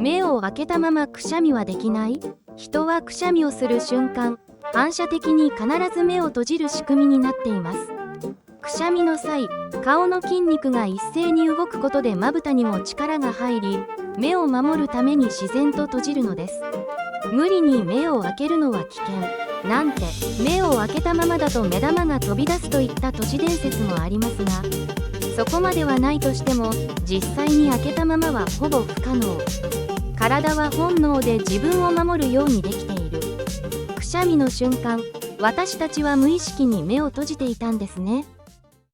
目を開けたままくしゃみはできない？人はくしゃみをする瞬間、反射的に必ず目を閉じる仕組みになっています。くしゃみの際、顔の筋肉が一斉に動くことでまぶたにも力が入り、目を守るために自然と閉じるのです。無理に目を開けるのは危険なんて、目を開けたままだと目玉が飛び出すといった都市伝説もありますが、そこまではないとしても、実際に開けたままはほぼ不可能。体は本能で自分を守るようにできている。くしゃみの瞬間、私たちは無意識に目を閉じていたんですね。